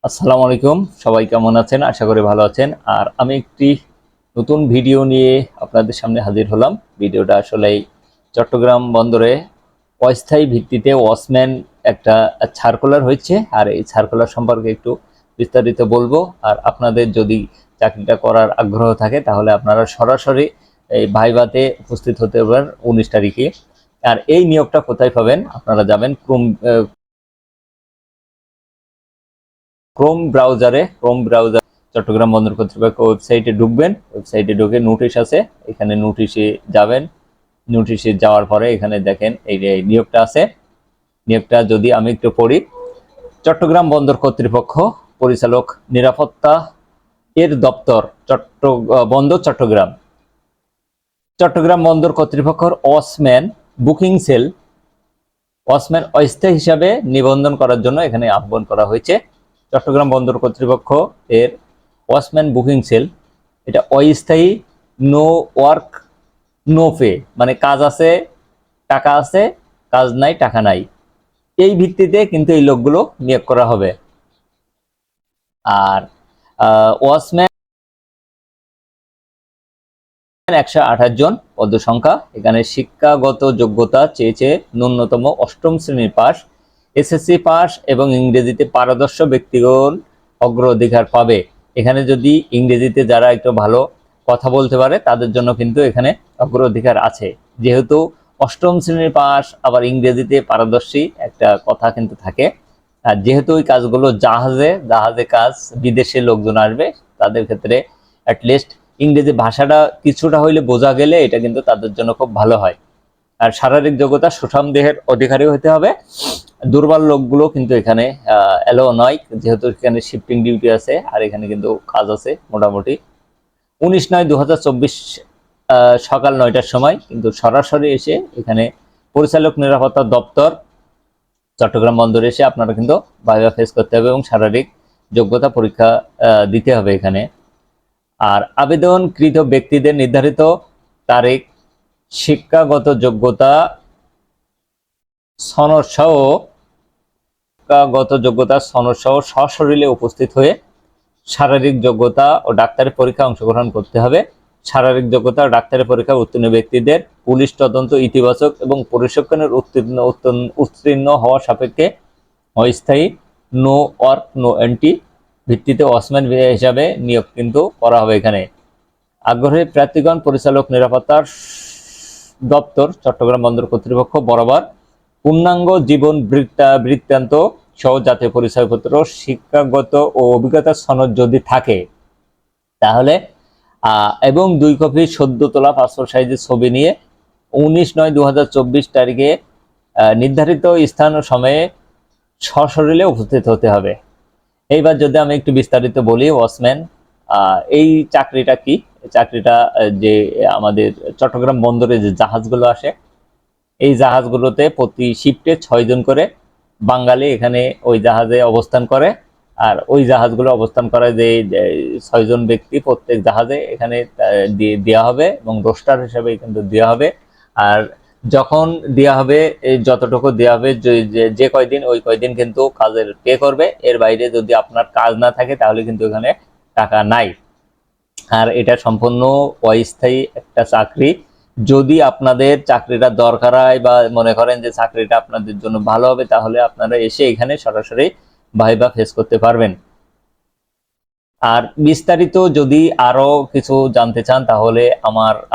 আসসালামু আলাইকুম, সবাই কেমন আছেন? আশা করি ভালো আছেন। আর আমি একটি নতুন ভিডিও নিয়ে আপনাদের সামনে হাজির হলাম। ভিডিওটা আসলে চট্টগ্রাম বন্দরে অস্থায়ী ভিত্তিতে ওয়াচম্যান একটা সার্কুলার হয়েছে, আর এই সার্কুলার সম্পর্কে একটু বিস্তারিত বলবো। আর আপনাদের যদি চাকরিটা করার আগ্রহ থাকে তাহলে আপনারা সরাসরি এই ভাইভাতে উপস্থিত হতে পারেন 19 তারিখে। আর এই নিয়োগটা কোথায় পাবেন? আপনারা যাবেন ক্রোম ব্রাউজার চট্টগ্রাম বন্দর কর্তৃপক্ষ ওয়েবসাইটে ঢুকবেন। ওয়েবসাইটে ঢুকে নোটিশ আছে, এখানে নোটিশে যাবেন। নোটিশে যাওয়ার পরে এখানে দেখেন এই যে নিয়োগটা আছে। নিয়োগটা যদি আমি একটু পড়ি, চট্টগ্রাম বন্দর কর্তৃপক্ষ পরিচালক নিরাপত্তা এর দপ্তর বন্দর চট্টগ্রাম। চট্টগ্রাম বন্দর কর্তৃপক্ষের ওয়াচম্যান অস্থায়ী হিসাবে নিবন্ধন করার জন্য এখানে আহ্বান করা হয়েছে। চট্টগ্রাম বন্দর কর্তৃপক্ষ এর ওয়াচম্যান বুকিং সেল, এটা অস্থায়ী, নো ওয়ার্ক নো পে, মানে কাজ আছে টাকা আছে, কাজ নাই টাকা নাই, এই ভিত্তিতে কিন্তু এই লোকগুলো নিয়োগ করা হবে। আর ওয়াচম্যান 128 জন পদ সংখ্যা। এখানে শিক্ষাগত যোগ্যতা চেয়েছে ন্যূনতম 8ম শ্রেণীর পাস, এসএসসি পাস এবং ইংরেজিতে পারদর্শ ব্যক্তিগণ অগ্রাধিকার পাবে। এখানে যদি ইংরেজিতে যারা একটু ভালো কথা বলতে পারে তাদের জন্য কিন্তু এখানে অগ্রাধিকার আছে। যেহেতু 8ম শ্রেণীর পাস আবার ইংরেজিতে পারদর্শী একটা কথা কিন্তু থাকে। আর যেহেতু ওই কাজগুলো জাহাজে কাজ, বিদেশে লোকজন আসবে, তাদের ক্ষেত্রে অ্যাটলিস্ট ইংরেজি ভাষাটা কিছুটা হইলে বোঝা গেলে এটা কিন্তু তাদের জন্য খুব ভালো হয়। আর শারীরিক যোগ্যতা সুঠাম দেহের অধিকারী হতে হবে। দুর্বল লোকগুলো কিন্তু এখানে এলো নয়, যেহেতু এখানে শিফটিং ডিউটি আছে আর এখানে কিন্তু কাজ আছে মোটামুটি। 19/9/2024 সকাল 9টার সময় কিন্তু সরাসরি এসে এখানে পরিচালক নিরাপত্তা দপ্তর চট্টগ্রাম বন্দরে এসে আপনারা কিন্তু ভাইভা ফেস করতে হবে এবং শারীরিক যোগ্যতা পরীক্ষা দিতে হবে এখানে। আর আবেদনকৃত ব্যক্তিদের নির্ধারিত তারিখ, শিক্ষাগত যোগ্যতা সনদ সহ সশরীরে উপস্থিত হয়ে শারীরিক যোগ্যতা ও ডাক্তারি পরীক্ষায় অংশগ্রহণ করতে হবে। শারীরিক যোগ্যতা ও ডাক্তারি পরীক্ষায় উত্তীর্ণ ব্যক্তিদের পুলিশ তদন্ত ইতিবাচক এবং পরিসংখ্যানের উত্তীর্ণ হওয়া সাপেক্ষে অস্থায়ী, নো ওয়ার্ক নো এন্ট্রি ভিত্তিতে ওয়াচম্যান হিসাবে নিয়োগ কিন্তু করা হবে এখানে। আগ্রহী প্রার্থীগণ পরিচালক নিরাপত্তার দপ্তর চট্টগ্রাম বন্দর কর্তৃপক্ষ বরাবর পূর্ণাঙ্গ জীবন বৃত্তান্ত সহ জাতীয় পরিচয়পত্র, শিক্ষাগত ও অভিজ্ঞতার সনদ যদি থাকে তাহলে এবং 2 কপি সদ্য তোলা পাসপোর্ট সাইজের ছবি নিয়ে 19/9/2024 তারিখে নির্ধারিত স্থান ও সময়ে সশরীরে উপস্থিত হতে হবে। এইবার যদি আমি একটু বিস্তারিত বলি, ওয়াচম্যান এই চাকরিটা কি? চাকরিটা যে আমাদের চট্টগ্রাম বন্দরে যে জাহাজগুলো আসে, এই জাহাজগুলোতে প্রতি শিফটে 6 জন করে বাঙালি এখানে ওই জাহাজে অবস্থান করে। আর ওই জাহাজগুলো অবস্থান করে যে 6 জন ব্যক্তি প্রত্যেক জাহাজে এখানে দেওয়া হবে এবং রোস্টার হিসেবে কিন্তু দেওয়া হবে। আর যখন দেওয়া হবে, যতটুকু দেওয়া হবে, যে কয়দিন ওই কয়দিন কিন্তু কাজের পে করবে। এর বাইরে যদি আপনার কাজ না থাকে তাহলে কিন্তু এখানে টাকা নাই। আর এটা সম্পূর্ণ অস্থায়ী একটা চাকরি। যদি আপনাদের চাকরিটা দরকার হয় বা মনে করেন যে চাকরিটা আপনাদের জন্য ভালো হবে, তাহলে আপনারা এসে এখানে সরাসরি ভাইভা ফেস করতে পারবেন। আর বিস্তারিত যদি আরো কিছু জানতে চান তাহলে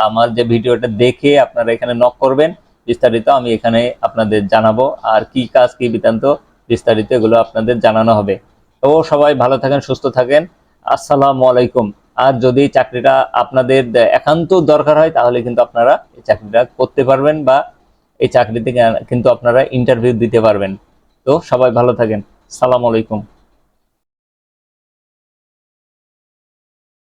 আমার যে ভিডিওটা দেখে আপনারা এখানে নক করবেন, বিস্তারিত আমি এখানে আপনাদের জানাবো। আর কি কাজ কি বৃত্তান্ত বিস্তারিত এগুলো আপনাদের জানানো হবে। তো সবাই ভালো থাকেন, সুস্থ থাকেন। আসসালামু আলাইকুম। আর যদি চাকরিটা আপনাদের একান্ত দরকার হয় তাহলে কিন্তু আপনারা এই চাকরিটা করতে পারবেন বা এই চাকরিতে কিন্তু আপনারা ইন্টারভিউ দিতে পারবেন। তো সবাই ভালো থাকেন। আসসালামু আলাইকুম।